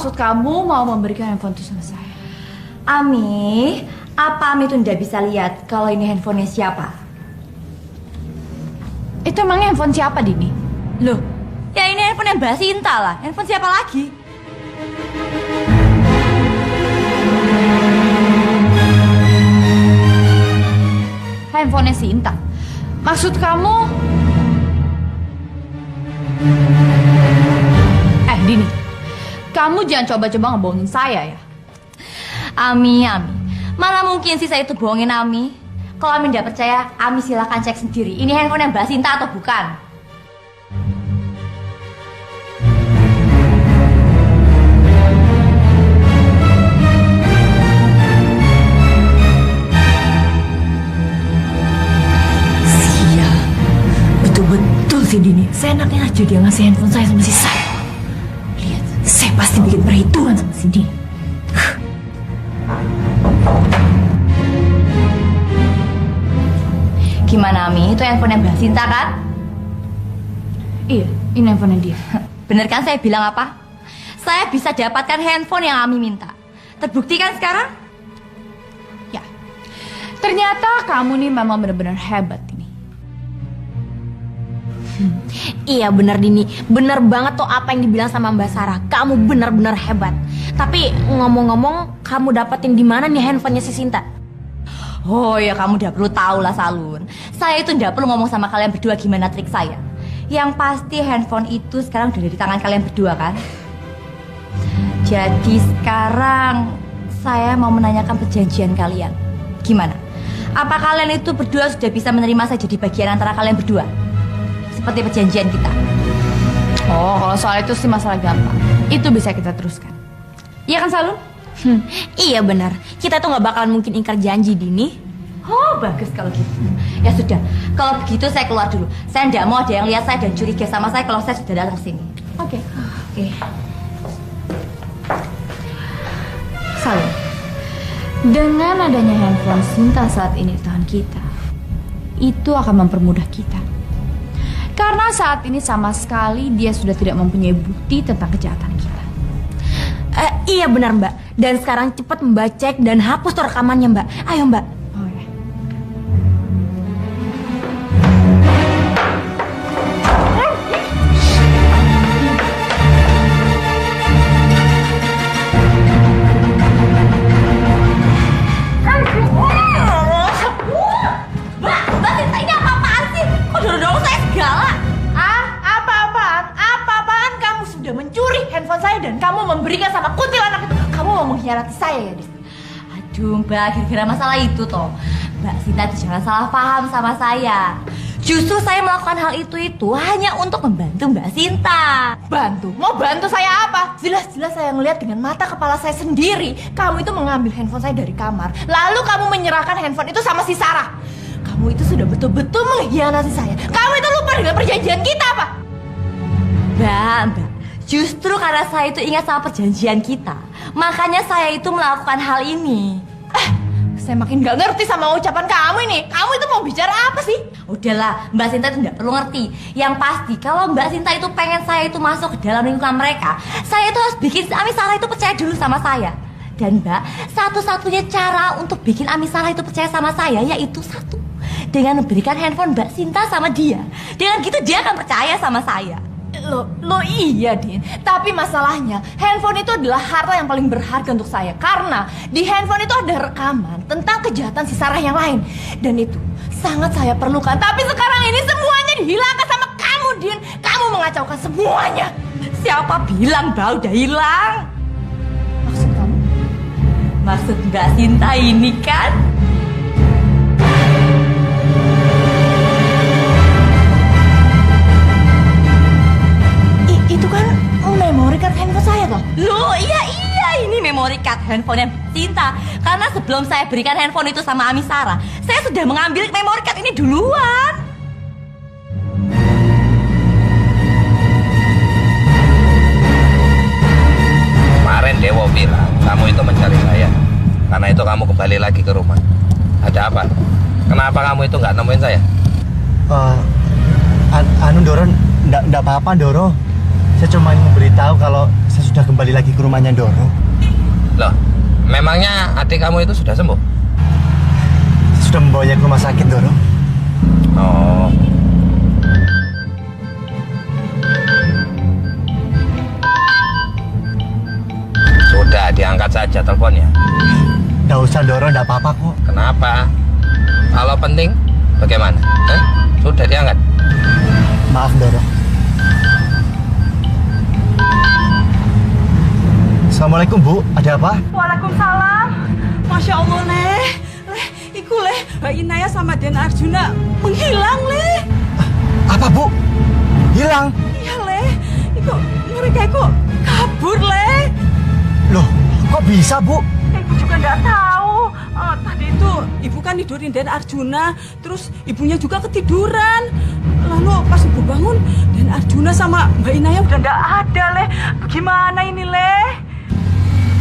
maksud kamu mau memberikan handphone itu sama saya? Ami, apa Ami tuh ndak bisa lihat kalau ini handphonenya siapa? Itu emangnya handphone siapa, Dini? Loh, ya ini handphone Mbak Sinta lah. Handphone siapa lagi? Handphonenya Sinta. Maksud kamu? Dini, kamu jangan coba-coba ngebohongin saya ya. Ami. Mana mungkin sih saya itu bohongin Ami? Kalau Ami nggak percaya, Ami silahkan cek sendiri. Ini handphone Mbak Sinta atau bukan? Sial, betul-betul sih Dini. Seenaknya aja dia ngasih handphone saya sama si saya. Lihat, saya pasti bikin perhitungan sama si Dini. Gimana Ami? Itu handphone Mbak Sinta kan? Iya, ini handphone dia. Bener kan saya bilang apa? Saya bisa dapatkan handphone yang Ami minta. Terbukti kan sekarang? Ya, ternyata kamu nih memang benar-benar hebat ini. Iya bener Dini, bener banget tuh apa yang dibilang sama Mbak Sarah. Kamu bener-bener hebat. Tapi ngomong-ngomong, kamu dapetin di mana nih handphonenya si Sinta? Oh ya kamu udah perlu tahu lah Salun. Saya itu udah perlu ngomong sama kalian berdua gimana trik saya. Yang pasti handphone itu sekarang udah di tangan kalian berdua kan? Jadi sekarang saya mau menanyakan perjanjian kalian. Gimana? Apa kalian itu berdua sudah bisa menerima saya jadi bagian antara kalian berdua? Seperti perjanjian kita. Oh, kalau soal itu sih masalah gampang. Itu bisa kita teruskan. Iya kan Salun? Iya benar. Kita tuh nggak bakalan mungkin ingkar janji Dini. Oh bagus kalau gitu. Ya sudah, kalau begitu saya keluar dulu. Saya tidak mau ada yang lihat saya dan curiga sama saya kalau saya sudah datang sini. Oke. Salun, dengan adanya handphone Sinta saat ini di tangan kita, itu akan mempermudah kita. Karena saat ini sama sekali dia sudah tidak mempunyai bukti tentang kejahatan kita. Iya benar Mbak. Dan sekarang cepat Mbak cek dan hapus tuh rekamannya Mbak. Ayo Mbak. Oh ya. Mbak Sinta ini apa-apaan sih? Kok dorong-dorong saya segala? Apa-apaan kamu sudah mencuri handphone saya dan kamu memberikan sama kuntilanak itu. Kamu mau mengkhianati saya ya, Dis? Aduh Mbak, gara-gara masalah itu toh Mbak Sinta itu jangan salah paham sama saya. Justru saya melakukan hal itu hanya untuk membantu Mbak Sinta. Bantu? Mau bantu saya apa? Jelas-jelas saya ngelihat dengan mata kepala saya sendiri. Kamu itu mengambil handphone saya dari kamar. Lalu kamu menyerahkan handphone itu sama si Sarah. Kamu itu sudah betul-betul mengkhianati saya. Kamu itu lupa dengan perjanjian kita apa? Mbak, justru karena saya itu ingat sama perjanjian kita, makanya saya itu melakukan hal ini. Saya makin gak ngerti sama ucapan kamu ini. Kamu itu mau bicara apa sih? Udahlah, Mbak Sinta itu tidak perlu ngerti. Yang pasti kalau Mbak Sinta itu pengen saya itu masuk ke dalam lingkungan mereka, saya itu harus bikin Ami Sarah itu percaya dulu sama saya. Dan Mbak, satu-satunya cara untuk bikin Ami Sarah itu percaya sama saya yaitu satu, dengan memberikan handphone Mbak Sinta sama dia. Dengan gitu dia akan percaya sama saya. Lo iya Din. Tapi masalahnya handphone itu adalah harta yang paling berharga untuk saya. Karena di handphone itu ada rekaman tentang kejahatan si Sarah yang lain. Dan itu sangat saya perlukan. Tapi sekarang ini semuanya dihilangkan sama kamu Din. Kamu mengacaukan semuanya. Siapa bilang Mbak udah hilang? Maksud kamu? Maksud Mbak Sinta ini kan? Itu kan memori card handphone saya toh? Loh iya ini memori card handphonenya Sinta. Karena sebelum saya berikan handphone itu sama Ami Sarah, saya sudah mengambil memori card ini duluan. Kemarin Dewo bilang kamu itu mencari saya. Karena itu kamu kembali lagi ke rumah. Ada apa? Kenapa kamu itu nggak nemuin saya? Anu Doro, ndak apa-apa Doro. Saya cuma ingin memberitahu kalau saya sudah kembali lagi ke rumahnya Doro. Loh, memangnya adik kamu itu sudah sembuh? Saya sudah membawanya ke rumah sakit, Doro. Oh. Sudah, diangkat saja teleponnya. Nggak usah, Doro, nggak apa-apa kok. Kenapa? Kalau penting, bagaimana? Sudah diangkat. Maaf, Doro. Assalamualaikum, Bu. Ada apa? Waalaikumsalam. Masya Allah, Leh. Iku, Leh. Mbak Inaya sama Den Arjuna menghilang, Leh. Apa, Bu? Hilang? Iya, Leh. Mereka kabur, Leh. Loh, kok bisa, Bu? Ibu juga nggak tahu. Tadi itu ibu kan tidurin Den Arjuna, terus ibunya juga ketiduran. Lalu pas ibu bangun, Den Arjuna sama Mbak Inaya udah nggak ada, Leh. Bagaimana ini, Leh?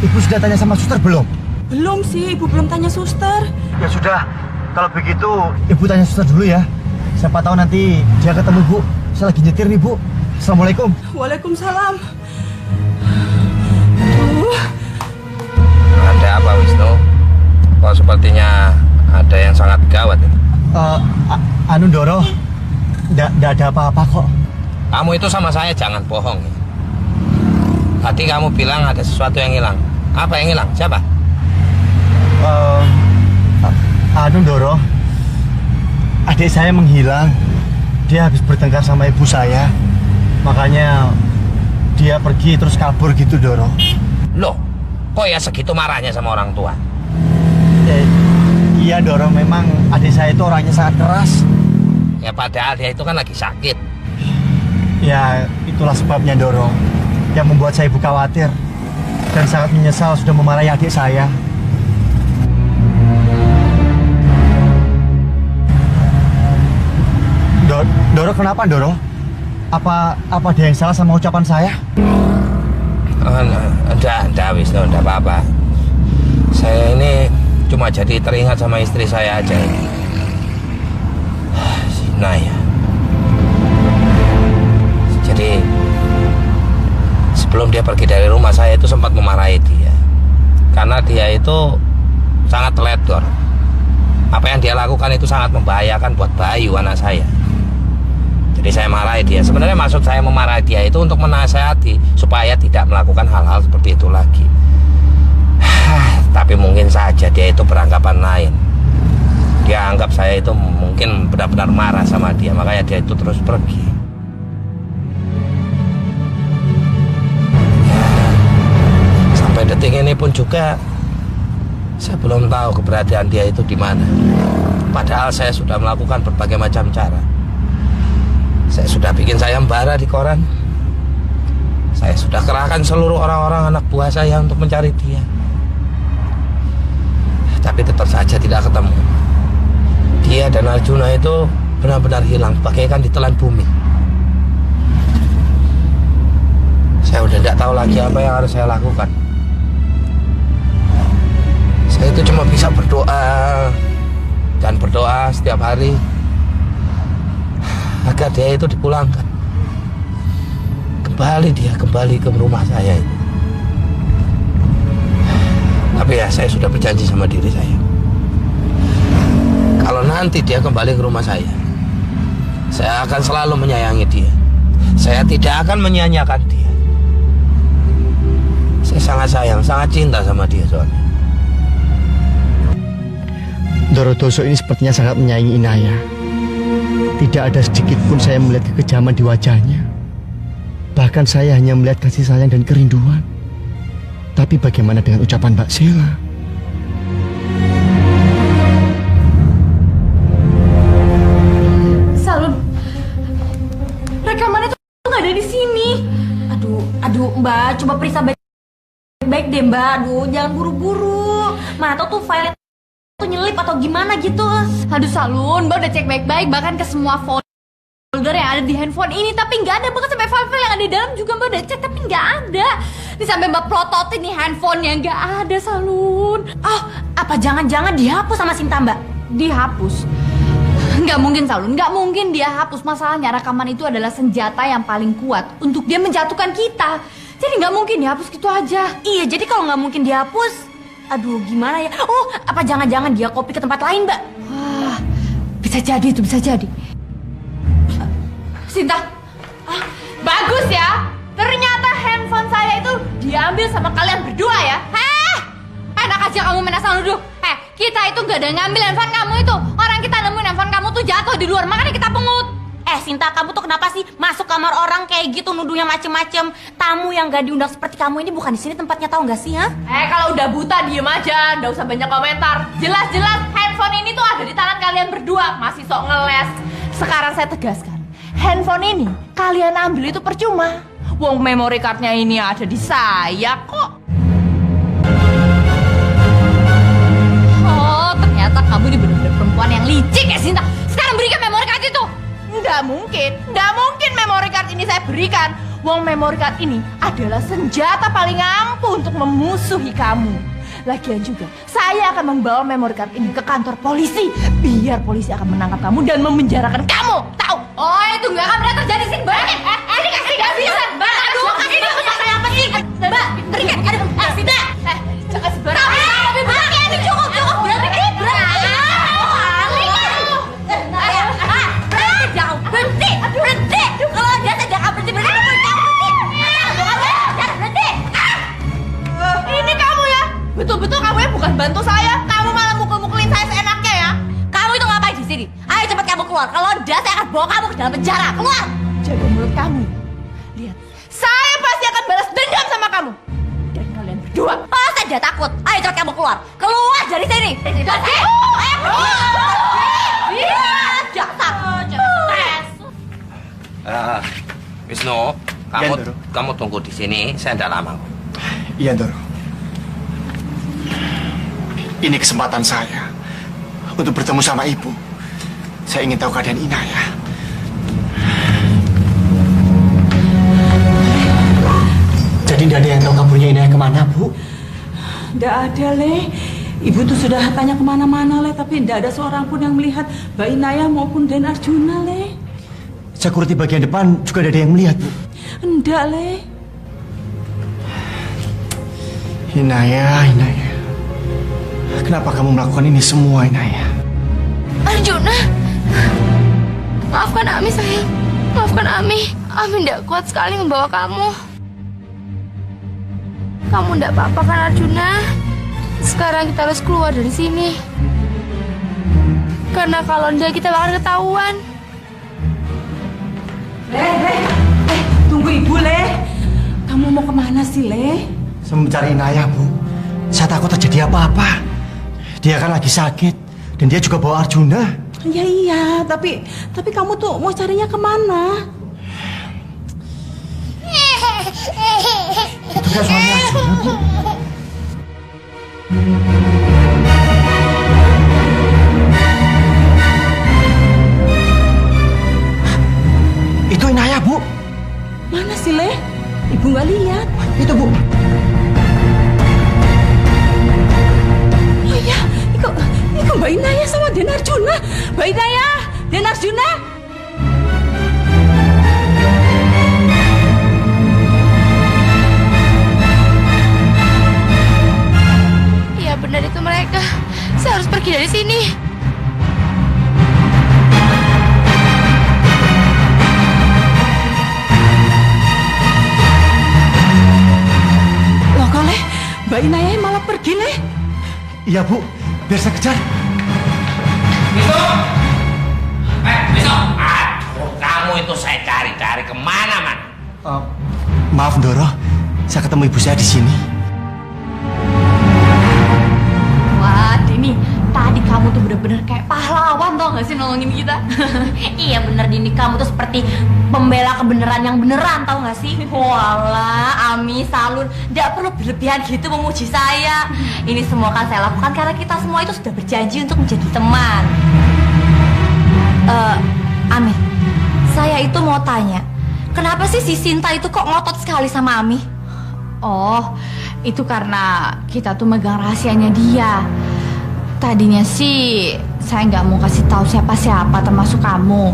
Ibu sudah tanya sama suster belum? Belum sih, ibu belum tanya suster. Ya sudah, kalau begitu Ibu tanya suster dulu ya. Siapa tahu nanti dia ketemu, Bu. Saya lagi nyetir nih, Bu. Assalamualaikum. Waalaikumsalam. Ada apa, Wisnu? Kok sepertinya ada yang sangat gawat ini. Anu, Doro, nggak ada apa-apa kok. Kamu itu sama saya jangan bohong. Tadi kamu bilang ada sesuatu yang hilang. Apa yang hilang? Siapa? Anu, Doro, adik saya menghilang. Dia habis bertengkar sama ibu saya. Makanya dia pergi terus kabur gitu, Doro. Loh, kok ya segitu marahnya sama orang tua? Iya, Doro, memang adik saya itu orangnya sangat keras. Ya padahal dia itu kan lagi sakit. Ya, itulah sebabnya, Doro, yang membuat saya ibu khawatir dan sangat menyesal sudah memarahi adik saya. Doro, kenapa, Doro? Apa ada yang salah sama ucapan saya? Enggak, Wisnu, enggak apa-apa. Saya ini cuma jadi teringat sama istri saya aja ini. Si Naya. Jadi sebelum dia pergi dari rumah, saya itu sempat memarahi dia. Karena dia itu sangat teledor. Apa yang dia lakukan itu sangat membahayakan buat Bayu, anak saya. Jadi saya marahi dia. Sebenarnya maksud saya memarahi dia itu untuk menasehati supaya tidak melakukan hal-hal seperti itu lagi. Tapi mungkin saja dia itu beranggapan lain. Dia anggap saya itu mungkin benar-benar marah sama dia, makanya dia itu terus pergi. Sampai detik ini pun juga saya belum tahu keberadaan dia itu di mana. Padahal saya sudah melakukan berbagai macam cara. Saya sudah bikin sayembara di koran. Saya sudah kerahkan seluruh orang-orang anak buah saya untuk mencari dia. Tapi tetap saja tidak ketemu. Dia dan Arjuna itu benar-benar hilang, bagaikan ditelan bumi. Saya udah tidak tahu lagi apa yang harus saya lakukan. Saya itu cuma bisa berdoa dan berdoa setiap hari agar dia itu dipulangkan. Kembali ke rumah saya ini. Tapi ya saya sudah berjanji sama diri saya. Kalau nanti dia kembali ke rumah saya akan selalu menyayangi dia. Saya tidak akan menyia-nyiakan dia. Saya sangat sayang, sangat cinta sama dia soalnya. Doro Doso ini sepertinya sangat menyayangi Inaya. Tidak ada sedikit pun saya melihat kekejaman di wajahnya. Bahkan saya hanya melihat kasih sayang dan kerinduan. Tapi bagaimana dengan ucapan Mbak Sheila? Salun, rekamannya tuh nggak ada di sini. Aduh, Mbak, coba periksa baik-baik deh, Mbak. Aduh, jangan buru-buru. Mana tahu tuh file tuh nyelip atau gimana gitu. Aduh Salun, Mbak udah cek baik-baik bahkan ke semua folder yang ada di handphone ini, tapi nggak ada. Bahkan sampai file-file yang ada di dalam juga Mbak udah cek, tapi nggak ada. Ini sampai Mbak plototin nih handphonenya, nggak ada Salun. Oh, apa jangan-jangan dihapus sama Sinta, Mbak? Dihapus? Nggak mungkin, Salun. Nggak mungkin dia hapus. Masalahnya rekaman itu adalah senjata yang paling kuat untuk dia menjatuhkan kita. Jadi nggak mungkin dihapus gitu aja. Iya, jadi kalau nggak mungkin dihapus, aduh gimana ya? Oh, apa jangan-jangan dia copy ke tempat lain, Mbak? Wah, bisa jadi itu, bisa jadi. Sinta, bagus ya. Ternyata handphone saya itu diambil sama kalian berdua ya. Enak aja kamu main asal nuduh. Kita itu gak ada ngambil handphone kamu itu. Orang kita nemuin handphone kamu tuh jatuh di luar, makanya kita pungut. Sinta, kamu tuh kenapa sih masuk kamar orang kayak gitu nuduhnya macem-macem? Tamu yang gak diundang seperti kamu ini bukan di sini tempatnya, tahu nggak sih, ha? Kalau udah buta diem aja, nggak usah banyak komentar. Jelas-jelas handphone ini tuh ada di tangan kalian berdua. Masih sok ngeles. Sekarang saya tegaskan, handphone ini kalian ambil itu percuma. Wong memory cardnya ini ada di saya kok. Oh, ternyata kamu ini benar-benar perempuan yang licik ya, Sinta. Sekarang berikan memory card itu. Nggak mungkin memory card ini saya berikan. Wong memory card ini adalah senjata paling ampuh untuk memusuhi kamu. Lagian juga, saya akan membawa memory card ini ke kantor polisi. Biar polisi akan menangkap kamu dan memenjarakan kamu. Tahu? Oh, itu nggak akan pernah terjadi sih, Mbak. Ini kasih nggak bisa, Mbak. Aduh, kasih nggak bisa saya apa sih? Mbak, berikan. Aduh, Sinta. Jangan sebarang. Tapi berarti ini cukup. Berarti. Berhenti. Kalau dia tidak akan berhenti. Ini kamu ya? Betul-betul kamu ya bukan bantu saya. Kamu malah mukul-mukulin saya seenaknya ya. Kamu itu ngapain di sini? Ayo cepat kamu keluar. Kalau enggak saya akan bawa kamu ke dalam penjara. Keluar. Jaga mulut kamu. Lihat, saya pasti akan balas dendam sama kamu. Dan kalian berdua. Oh, saya tidak takut. Ayo cepat kamu keluar. Keluar dari sini. Ayo keluar. Dasar. Wisnu, Ya, Doro. kamu tunggu di sini. Saya tidak lama. Iya, Doro. Ini kesempatan saya untuk bertemu sama ibu. Saya ingin tahu keadaan Inaya. Jadi tidak ada yang tahu kaburnya Inaya kemana, Bu? Nggak ada, Le. Ibu tuh sudah tanya kemana-mana, Le, tapi nggak ada seorang pun yang melihat Mbak Inaya maupun Den Arjuna, Le. Security bagian depan juga ada yang melihat, Bu. Enggak, Le. Inaya. Kenapa kamu melakukan ini semua, Inaya? Arjuna, maafkan Ami sayang. Maafkan Ami. Ami tidak kuat sekali membawa kamu. Kamu tidak apa-apa kan, Arjuna? Sekarang kita harus keluar dari sini. Karena kalau tidak kita bakal ketahuan. Le, tunggu Ibu, Le. Kamu mau kemana sih, Le? Saya mencari Inaya, Bu. Saya takut terjadi apa-apa. Dia kan lagi sakit. Dan dia juga bawa Arjuna. Ya iya, tapi kamu tuh mau carinya kemana? Itu kan suami Arjuna, Bu. Itu Inaya, Bu. Mana sih, Le? Ibu nggak lihat. Itu, Bu. Oh iya, itu Mbak Inaya sama Den Arjuna. Mbak Inaya, Den Arjuna. Iya benar itu mereka. Saya harus pergi dari sini. Loh, kok, Le? Mbak Inaya malah pergi, Le. Iya, Bu. Biar saya kejar. Wisnu! Aduh, kamu itu saya cari kemana, Man? Maaf, Doro. Saya ketemu ibu saya di sini. Wah, Dini, tadi kamu tuh bener-bener kayak pahlawan tau gak sih nolongin kita? Iya bener Dini, kamu tuh seperti pembela kebenaran yang beneran, tahu nggak sih? Walah, Ami, Salun, nggak perlu berlebihan gitu memuji saya. Ini semua kan saya lakukan karena kita semua itu sudah berjanji untuk menjadi teman. Ami, saya itu mau tanya, kenapa sih si Sinta itu kok ngotot sekali sama Ami? Oh, itu karena kita tuh megang rahasianya dia. Tadinya sih saya nggak mau kasih tahu siapa-siapa termasuk kamu.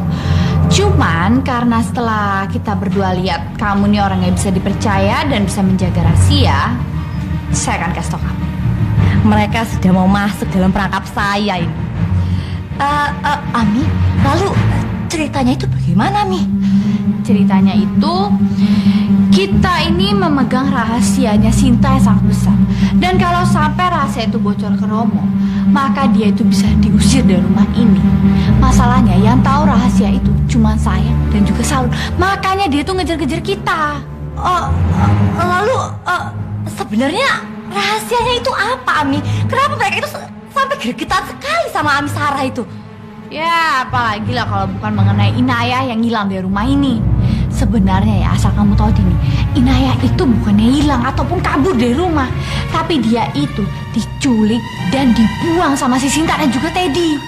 Cuman karena setelah kita berdua lihat kamu nih orang yang bisa dipercaya dan bisa menjaga rahasia, saya akan kasih tahu kamu. Mereka sudah mau masuk dalam perangkap saya ini. Ami, lalu ceritanya itu bagaimana, Mi? Ceritanya itu kita ini memegang rahasianya Sinta yang sangat besar. Dan kalau sampai rahasia itu bocor ke Romo, maka dia itu bisa diusir dari rumah ini. Masalahnya yang tahu rahasia itu cuma saya dan juga Saul. Makanya dia tuh ngejar-ngejar kita. Lalu sebenarnya rahasianya itu apa, Ami? Kenapa mereka itu sampai gregetan sekali sama Ami Sarah itu? Ya, apalagi lah kalau bukan mengenai Inayah yang hilang dari rumah ini. Sebenarnya ya, asal kamu tahu Dini, Inayah itu bukannya hilang ataupun kabur dari rumah, tapi dia itu diculik dan dibuang sama si Sinta dan juga Teddy.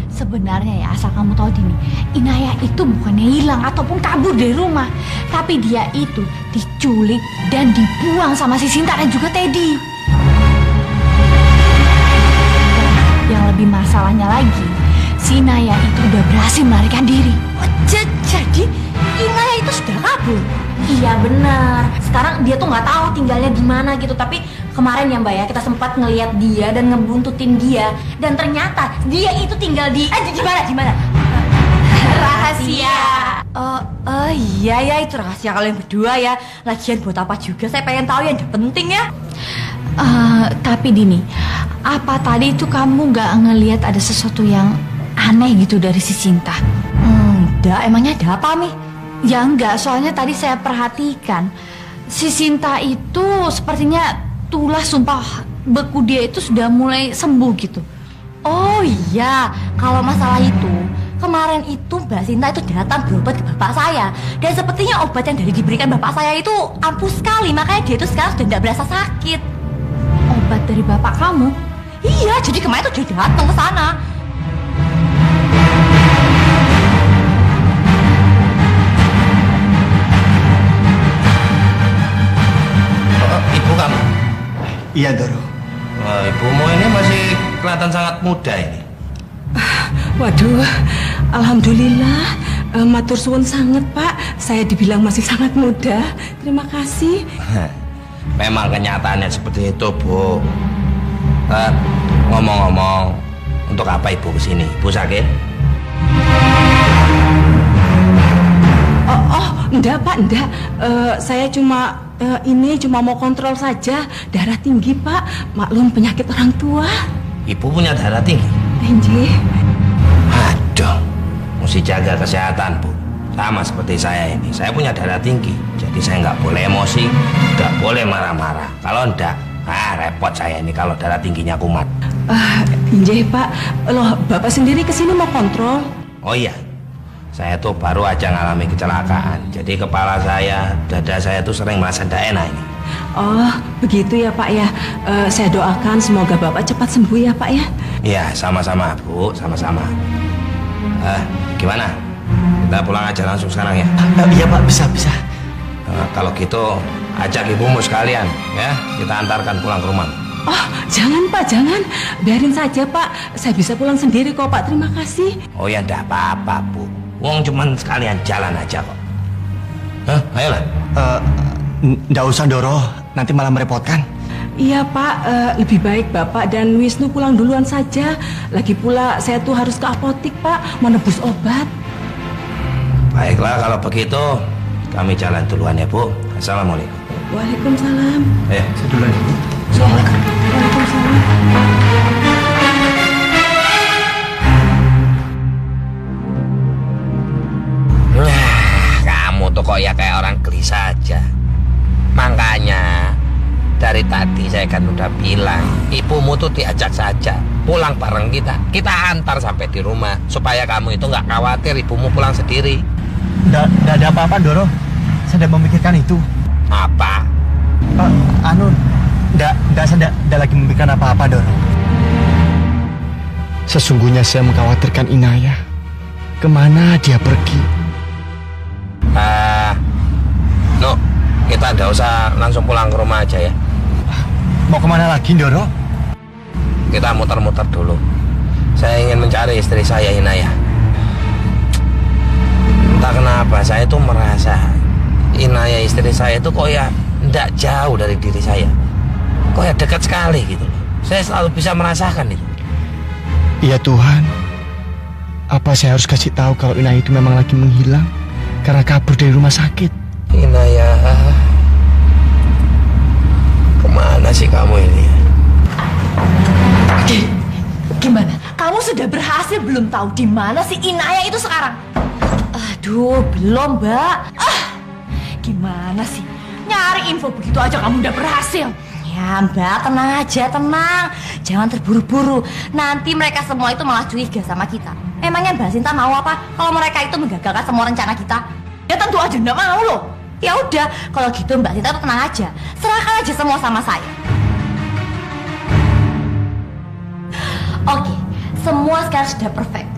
Sebenarnya ya, asal kamu tahu Dini, Inayah itu bukannya hilang ataupun kabur dari rumah, tapi dia itu diculik dan dibuang sama si Sinta dan juga Teddy. Yang lebih masalahnya lagi, si Inayah itu udah berhasil melarikan diri. Jadi Inayah itu sudah kabur? Iya benar. Sekarang dia tuh nggak tahu tinggalnya di mana gitu. Tapi kemarin ya Mbak ya, kita sempat ngelihat dia dan ngebuntutin dia. Dan ternyata dia itu tinggal di Di mana? Rahasia. Iya ya, itu rahasia kalian berdua ya. Lagian buat apa juga, saya pengen tahu yang penting ya. Tapi Dini, apa tadi itu kamu nggak ngelihat ada sesuatu yang aneh gitu dari si Sinta? Enggak, emangnya ada apa, Mi? Ya enggak, soalnya tadi saya perhatikan si Sinta itu sepertinya tulah sumpah beku dia itu sudah mulai sembuh gitu. Oh iya, kalau masalah itu, kemarin itu Mbak Sinta itu datang berobat ke bapak saya. Dan sepertinya obat yang diberikan bapak saya itu ampuh sekali. Makanya dia itu sekarang sudah tidak berasa sakit. Obat dari bapak kamu? Iya, jadi kemarin itu dia datang ke sana. Ibu kamu? Iya, Doro. Wah, ibumu ini masih kelihatan sangat muda ini. Waduh, alhamdulillah, matur suwun sangat Pak. Saya dibilang masih sangat muda. Terima kasih. Memang kenyataannya seperti itu, Bu. Ngomong-ngomong, untuk apa ibu kesini? Ibu sakit? Enggak Pak, enggak. Saya cuma mau kontrol saja darah tinggi Pak. Maklum penyakit orang tua. Ibu punya darah tinggi? Enjih. Aduh, mesti jaga kesehatan, Bu. Sama seperti saya ini, saya punya darah tinggi. Jadi saya nggak boleh emosi, nggak boleh marah-marah. Kalau enggak, repot saya ini kalau darah tingginya kumat. Enjih Pak. Loh, Bapak sendiri kesini mau kontrol? Oh iya, saya tuh baru aja ngalami kecelakaan. Jadi kepala saya, dada saya tuh sering merasa tidak enak ini. Oh, begitu ya Pak ya. Saya doakan semoga Bapak cepat sembuh ya Pak ya. Iya, sama-sama Bu, sama-sama. Gimana? Kita pulang aja langsung sekarang ya? Iya Pak, bisa. Kalau gitu, ajak ibumu sekalian ya. Kita antarkan pulang ke rumah. Oh, jangan Pak, jangan. Biarin saja Pak. Saya bisa pulang sendiri kok Pak, terima kasih. Oh ya, enggak apa-apa Bu. Wong cuman sekalian jalan aja kok. Ayolah. Nggak usah Doro, nanti malah merepotkan. Iya Pak, lebih baik Bapak dan Wisnu pulang duluan saja. Lagi pula saya tuh harus ke apotik Pak, mau nebus obat. Baiklah kalau begitu, kami jalan duluan ya Bu. Assalamualaikum. Waalaikumsalam. Saya duluan ya Bu. Assalamualaikum. Waalaikumsalam. Kamu tuh kok ya kayak orang gelisah aja. Makanya dari tadi saya kan udah bilang, ibumu tuh diajak saja pulang bareng kita. Kita antar sampai di rumah supaya kamu itu nggak khawatir ibumu pulang sendiri. Nggak ada apa-apa Doro, saya tidak memikirkan itu. Apa? Saya tidak lagi memikirkan apa-apa Doro. Sesungguhnya saya mengkhawatirkan Inayah. Kemana dia pergi? No, kita nggak usah langsung pulang ke rumah aja ya. Mau kemana lagi, Doro? Kita muter-muter dulu. Saya ingin mencari istri saya, Inayah. Entah kenapa saya tuh merasa Inayah istri saya itu kok ya tidak jauh dari diri saya. Kok ya dekat sekali gitu loh. Saya selalu bisa merasakan itu. Iya Tuhan. Apa saya harus kasih tahu kalau Inayah itu memang lagi menghilang karena kabur dari rumah sakit? Inayah, kemana sih kamu ini? Gimana? Kamu sudah berhasil belum tahu di mana si Inayah itu sekarang? Aduh, belum, Mbak. Gimana sih? Nyari info begitu aja kamu udah berhasil. Ya, Mbak, tenang aja, tenang. Jangan terburu-buru. Nanti mereka semua itu malah curiga sama kita. Emangnya Mbak Sinta mau apa kalau mereka itu menggagalkan semua rencana kita? Ya tentu aja enggak mau loh. Ya udah, kalau gitu Mbak Sinta tuh tenang aja. Serahkan aja semua sama saya. Oke, semua sekarang sudah perfect.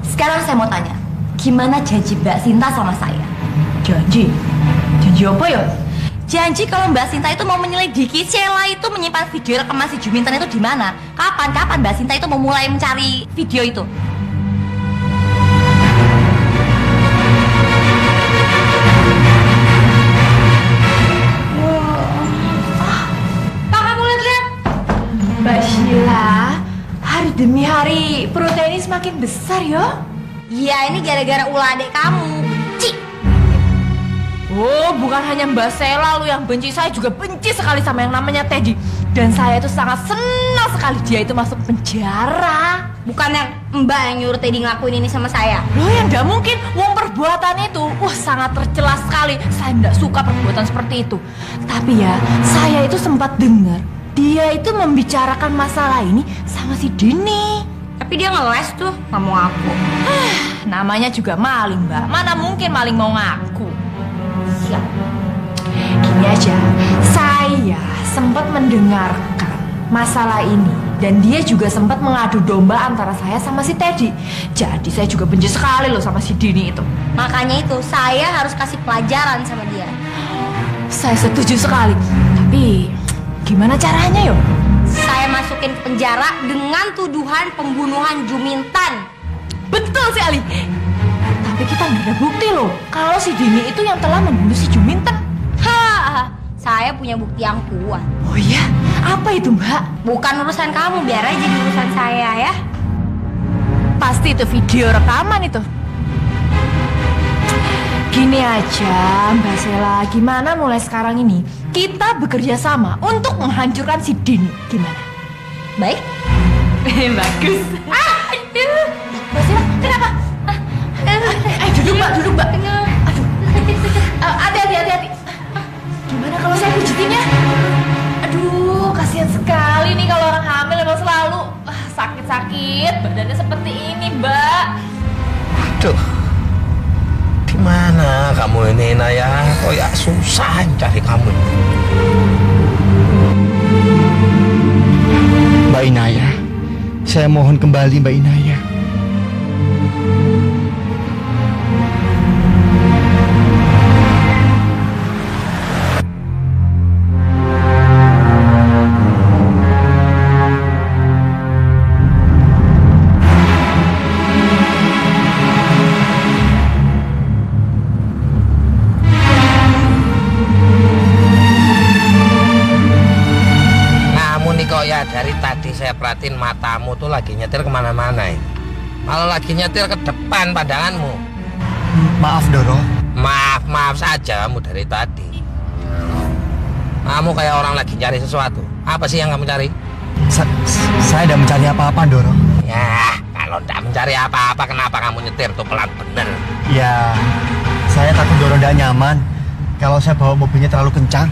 Sekarang saya mau tanya, gimana janji Mbak Sinta sama saya? Janji? Janji apa ya? Janji kalau Mbak Sinta itu mau menyelidiki Sheila itu menyimpan video rekaman si Juminten itu di mana? Kapan Mbak Sinta itu mau mulai mencari video itu? Pak, kamu lihat-lihat. Mbak Sheila, hari demi hari perutnya ini semakin besar ya. Iya, ini gara-gara ulah adik kamu. Cik. Oh, bukan hanya Mbak Sheila lu yang benci, saya juga benci sekali sama yang namanya Teddy. Dan saya itu sangat senang sekali dia itu masuk penjara. Bukannya Mbak yang nyuruh Teddy ngelakuin ini sama saya? Loh ya nggak mungkin, wong perbuatan itu sangat tercela sekali. Saya nggak suka perbuatan seperti itu. Tapi ya, saya itu sempat dengar dia itu membicarakan masalah ini sama si Dini. Tapi dia ngeles tuh, nggak mau ngaku. Namanya juga maling, Mbak. Mana mungkin maling mau ngaku. Siap. Gini aja, saya sempat mendengarkan masalah ini dan dia juga sempat mengadu domba antara saya sama si Teddy. Jadi saya juga benci sekali loh sama si Dini itu. Makanya itu, saya harus kasih pelajaran sama dia. Saya setuju sekali. Tapi gimana caranya yo? Saya masukin ke penjara dengan tuduhan pembunuhan Juminten. Betul sih Ali. Tapi kita nggak ada bukti loh kalau si Dini itu yang telah membunuh si Juminten. Saya punya bukti yang kuat. Oh iya? Apa itu, Mbak? Bukan urusan kamu, biar aja jadi urusan saya ya. Pasti itu video rekaman itu. Gini aja, Mbak Sheila, gimana mulai sekarang ini kita bekerja sama untuk menghancurkan si Dini. Gimana? Baik. Bagus. Aduh. Mbak Sheila, kenapa? Duduk Mbak. Aduh. Hati-hati. Gimana kalau saya pijitinnya? Aduh, kasihan sekali nih kalau orang hamil emang selalu sakit-sakit. Badannya seperti ini, Mbak. Aduh, di mana kamu ini, Inayah? Kok ya susah cari kamu. Mbak Inayah, saya mohon kembali Mbak Inayah. Dari tadi saya perhatiin matamu tuh lagi nyetir kemana-mana ya. Malah lagi nyetir ke depan pandanganmu. Maaf Doro. Maaf saja kamu dari tadi. Kamu kayak orang lagi cari sesuatu. Apa sih yang kamu cari? Saya tidak mencari apa-apa Doro. Ya, kalau tidak mencari apa-apa kenapa kamu nyetir tuh pelan bener? Ya, saya takut Doro tidak nyaman kalau saya bawa mobilnya terlalu kencang.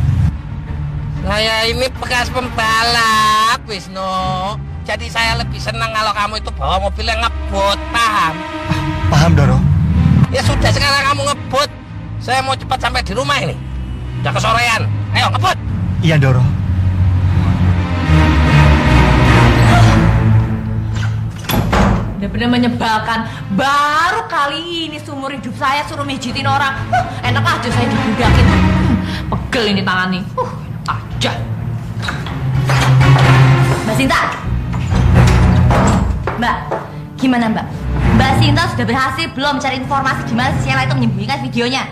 Saya ini bekas pembalap, Wisnu. Jadi saya lebih senang kalau kamu itu bawa mobil yang ngebut, paham? Paham, Doro. Ya sudah, sekarang kamu ngebut. Saya mau cepat sampai di rumah ini. Udah kesorean. Ayo ngebut. Iya, Doro. Benar-benar menyebalkan. Baru kali ini seumur hidup saya suruh mijitin orang. Enak aja saya dibudakin. Pegel ini tangan nih. Aja. Sinta. Mbak, gimana Mbak? Mbak Sinta sudah berhasil belum cari informasi gimana si Sheila itu menyembunyikan videonya?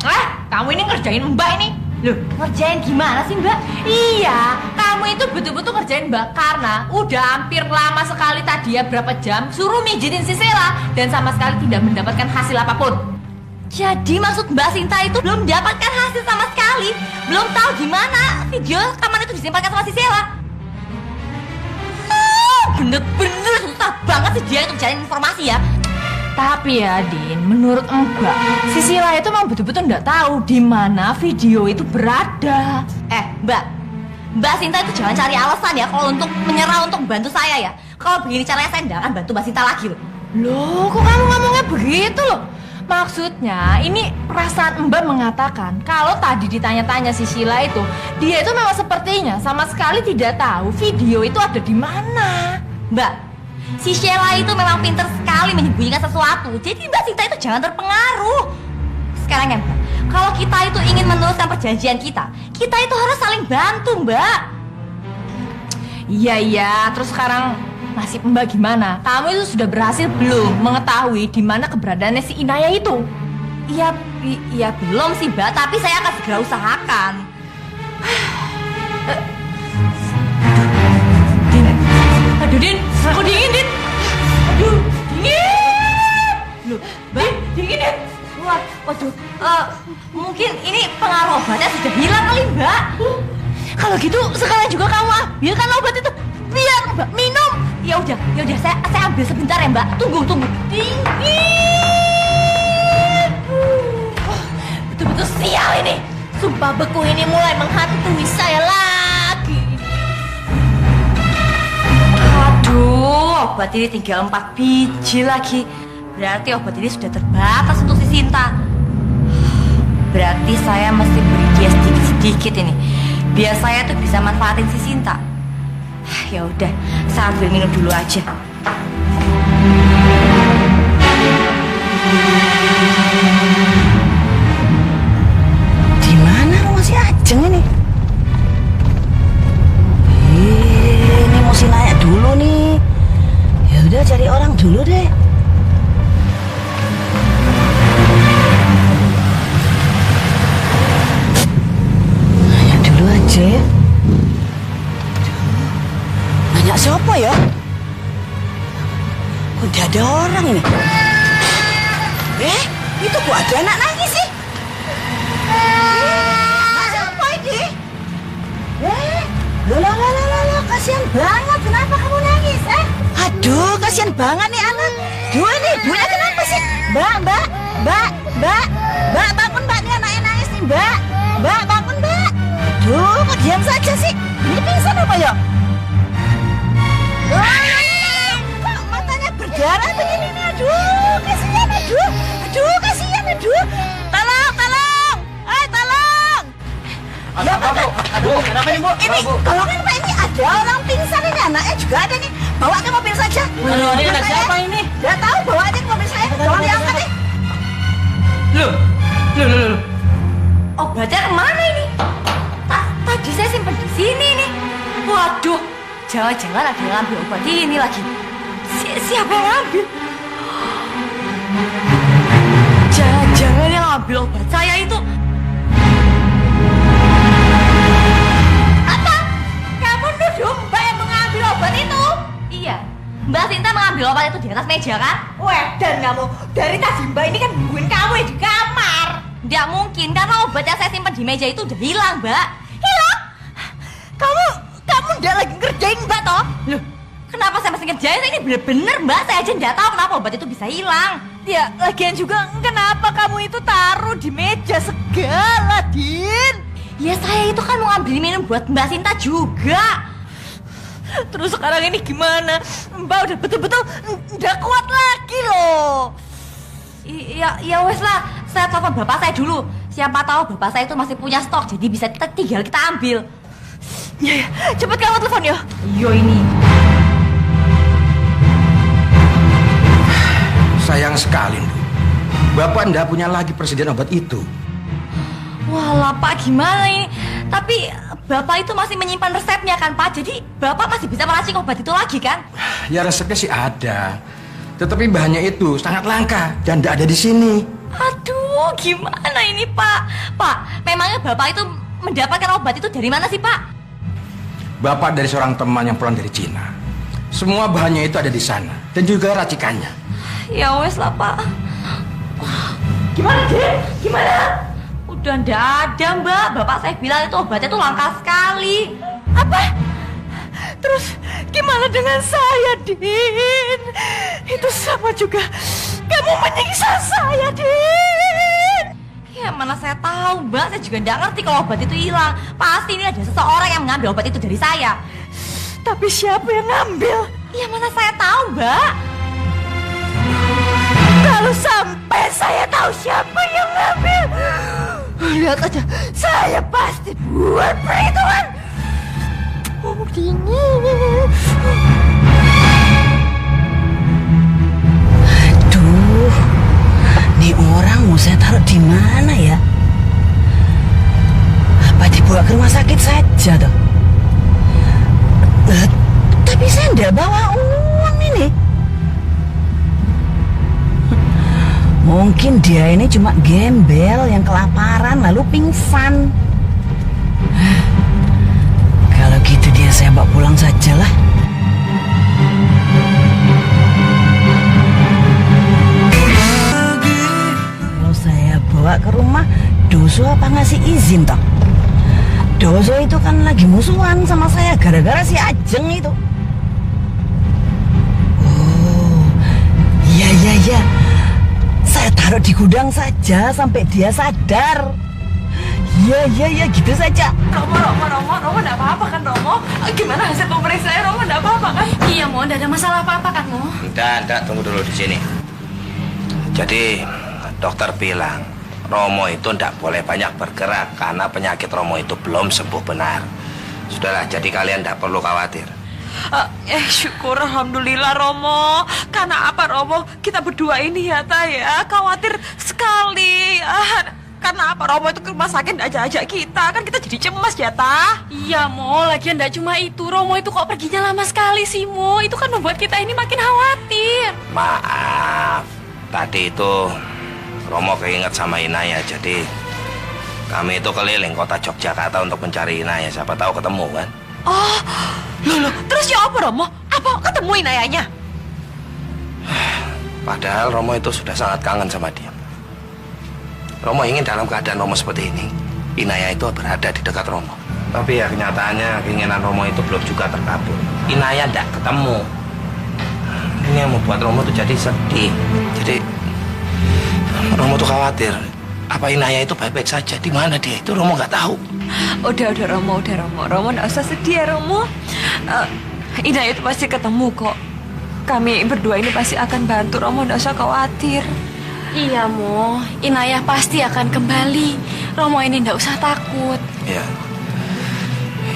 Kamu ini ngerjain Mbak ini. Loh, ngerjain gimana sih Mbak? Iya, kamu itu betul-betul ngerjain Mbak karena udah hampir lama sekali tadi ya berapa jam suruh mijitin si Sheila dan sama sekali tidak mendapatkan hasil apapun. Jadi maksud Mbak Sinta itu belum mendapatkan hasil sama sekali, belum tahu di mana video rekaman itu disimpankan sama si Sheila. Bener-bener susah banget sih dia itu cari informasi ya. Tapi ya Din, menurut Mbak, si Sheila itu memang betul-betul nggak tahu di mana video itu berada. Mbak Sinta itu jangan cari alasan ya kalau untuk menyerah untuk bantu saya ya. Kalau begini caranya saya nggak akan bantu Mbak Sinta lagi loh. Loh, kok kamu ngomongnya begitu loh? Maksudnya, ini perasaan Mbak mengatakan kalau tadi ditanya-tanya si Sheila itu, dia itu memang sepertinya sama sekali tidak tahu video itu ada di mana. Mbak, si Sheila itu memang pintar sekali menyembunyikan sesuatu. Jadi Mbak Sinta itu jangan terpengaruh. Sekarang ya Mbak, kalau kita itu ingin meneruskan perjanjian kita itu harus saling bantu Mbak. Iya, terus sekarang nasib Mbak gimana? Kamu itu sudah berhasil belum mengetahui di mana keberadaannya si Inaya itu? Iya belum sih Mbak, tapi saya akan segera usahakan. Aduh Din, aku dingin Din. Aduh, dingin. Loh, Mbak, dingin Din. Waduh, mungkin ini pengaruh obatnya sudah hilang kali Mbak. Kalau gitu sekarang juga kamu ambilkan obat itu. Biar Mbak minum. Ya udah, saya ambil sebentar ya Mbak. Tunggu. Dingin. Betul-betul sial ini. Sumpah beku ini mulai menghantui saya lagi. Aduh, obat ini tinggal 4 biji lagi. Berarti obat ini sudah terbatas untuk si Sinta. Berarti saya mesti beri dia sedikit-sedikit ini, biar saya tuh bisa manfaatin si Sinta. Ya udah, saya ambil minum dulu aja. Di mana rumah si Ajeng ini? Ini mesti nanya dulu nih. Ya udah cari orang dulu deh. Nanya dulu aja ya. Nanya siapa ya? Kok tidak ada orang ini? Itu kok ada anak nangis sih? Siapa ini? Loh, kasihan banget. Kenapa kamu nangis, Aduh, kasihan banget nih anak. Duh, ini ibunya kenapa sih? Mbak, bangun Mbak, nih anaknya nangis nih, Mbak, bangun Mbak. Duh, kok diam saja sih? Ini pingsan apa ya? Kok matanya berdarah begini nih? Aduh, kasihan, aduh, kasihan, aduh. Tolong. Tolong. Ada apa, Bu? Aduh, kenapa nih, Bu? Ini, tolongin Pak, ini ada orang pingsan ini, anaknya juga ada nih. Bawa ke mobil saja. Aduh, ini ada siapa ini? Gak tahu, bawa aja ke mobil saya. Tolong diangkat nih. Loh. Obatnya kemana ini? Tadi saya simpan di sini nih. Waduh, jangan-jangan ada yang ngambil obat ini lagi. Siapa yang ngambil? Jangan-jangan yang ngambil obat saya itu. Apa? Kamu nuduh Mbak yang mengambil obat itu? Iya, Mbak Sinta mengambil obat itu di atas meja kan? Dan kamu dari tadi Mbak ini kan nungguin kamu di kamar. Nggak mungkin, karena obat yang saya simpan di meja itu udah hilang, Mbak. Hilang? Kamu udah lagi ngerjain Mbak toh? Loh, kenapa saya masih ngerjain? Ini bener-bener Mbak, saya aja nggak tahu kenapa obat itu bisa hilang. Ya, lagian juga kenapa kamu itu taruh di meja segala, Din? Ya saya itu kan mau ngambil minum buat Mbak Sinta juga. Terus sekarang ini gimana? Mbak udah betul-betul udah kuat lagi loh. Ya wes lah, saya telepon bapak saya dulu. Siapa tahu bapak saya itu masih punya stok, jadi bisa tinggal kita ambil. Ya, cepet kamu telepon ya. Yo ini. Sayang sekali, Bu. Bapak ndak punya lagi persediaan obat itu. Walah Pak, gimana ini? Tapi Bapak itu masih menyimpan resepnya kan Pak? Jadi Bapak masih bisa meracik obat itu lagi kan? Ya resepnya sih ada. Tetapi bahannya itu sangat langka dan tidak ada di sini. Aduh, gimana ini Pak? Pak, memangnya Bapak itu mendapatkan obat itu dari mana sih Pak? Bapak dari seorang teman yang pulang dari Cina. Semua bahannya itu ada di sana dan juga racikannya. Ya wes lah Pak. Gimana deh? Gimana? Udah ndak ada Mbak. Bapak saya bilang itu obatnya tuh langka sekali. Apa? Terus gimana dengan saya, Din? Itu sama juga kamu menyiksa saya, Din. Ya mana saya tahu Mbak. Saya juga ndak ngerti kalau obat itu hilang. Pasti ini ada seseorang yang mengambil obat itu dari saya. Tapi siapa yang ngambil? Ya mana saya tahu Mbak. Kalau sampai saya tahu siapa yang ngambil, lihat aja, saya pasti buat perhitungan. Oh, ini. Aduh, nih orang mau saya taruh di mana ya? Apa dibawa ke rumah sakit saja toh? Tapi saya ndak bawa uang ini. Mungkin dia ini cuma gembel yang kelaparan lalu pingsan. Kalau gitu dia saya bawa pulang sajalah. Kalau saya bawa ke rumah, Doso apa ngasih izin toh? Doso itu kan lagi musuhan sama saya gara-gara si Ajeng itu. Oh, iya. Saya taruh di gudang saja sampai dia sadar. Iya, gitu saja. Romo, enggak apa-apa kan Romo? Gimana hasil pemeriksaan Romo, enggak apa-apa kan? Iya, Mo, enggak ada masalah apa-apa kan, Mo? Enggak, tunggu dulu di sini. Jadi dokter bilang Romo itu enggak boleh banyak bergerak karena penyakit Romo itu belum sembuh benar. Sudahlah, jadi kalian enggak perlu khawatir. Syukur alhamdulillah Romo. Karena apa Romo? Kita berdua ini ya ya khawatir sekali. Karena apa Romo itu ke rumah sakit ajak-ajak kita. Kan kita jadi cemas ya ta. Iya, Mo, lagian enggak cuma itu. Romo itu kok perginya lama sekali sih, Mo. Itu kan membuat kita ini makin khawatir. Maaf, tadi itu Romo keinget sama Inaya. Jadi kami itu keliling kota Yogyakarta untuk mencari Inaya. Siapa tahu ketemu kan. Oh, loh, terus ya apa Romo? Apa ketemu Inayanya? Padahal Romo itu sudah sangat kangen sama dia. Romo ingin dalam keadaan Romo seperti ini, Inaya itu berada di dekat Romo. Tapi ya kenyataannya keinginan Romo itu belum juga terkabul. Inaya tidak ketemu. Ini yang membuat Romo tuh jadi sedih. Jadi Romo tuh khawatir. Apa Inaya itu baik-baik saja? Di mana dia? Itu Romo nggak tahu. Udah Romo. Romo nggak usah sedih ya Romo. Inaya itu pasti ketemu kok. Kami berdua ini pasti akan bantu Romo, nggak usah khawatir. Iya, Mo. Inayah pasti akan kembali. Romo ini enggak usah takut. Ya,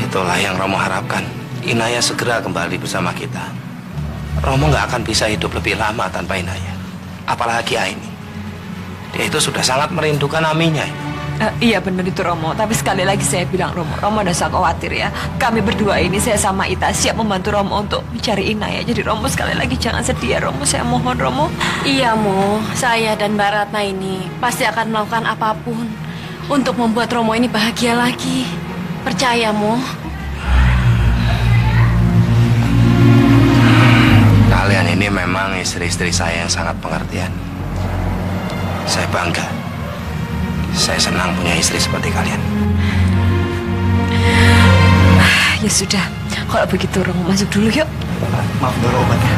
itulah yang Romo harapkan. Inaya segera kembali bersama kita. Romo nggak akan bisa hidup lebih lama tanpa Inaya. Apalagi Aini. Dia itu sudah sangat merindukan Aminya. Iya benar itu Romo. Tapi sekali lagi saya bilang Romo nggak usah khawatir ya. Kami berdua ini, saya sama Ita siap membantu Romo untuk mencari Inaya. Jadi Romo sekali lagi jangan sedih ya Romo. Saya mohon Romo. Iya, Mo. Saya dan Mbak Ratna ini pasti akan melakukan apapun untuk membuat Romo ini bahagia lagi. Percaya, Mo. Kalian ini memang istri-istri saya yang sangat pengertian. Saya bangga. Saya senang punya istri seperti kalian. Ya sudah, kalau begitu Romo masuk dulu yuk. Maaf baru obatnya.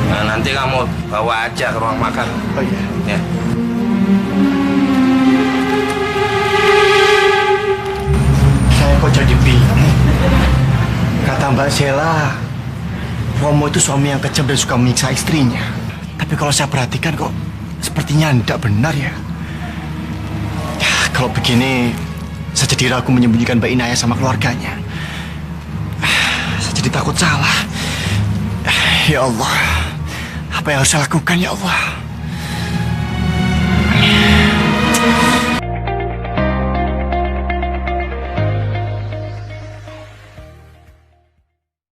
Nah, nanti kamu bawa aja ke ruang makan. Oh iya. Ya. Saya kok jadi bingung. Kata Mbak Sheila, Romo itu suami yang kejam dan suka menyiksa istrinya. Tapi kalau saya perhatikan kok sepertinya tidak benar ya. Ya, kalau begini, saya jadi ragu menyembunyikan Mbak Inaya sama keluarganya. Saya jadi takut salah. Ya Allah, apa yang harus saya lakukan ya Allah?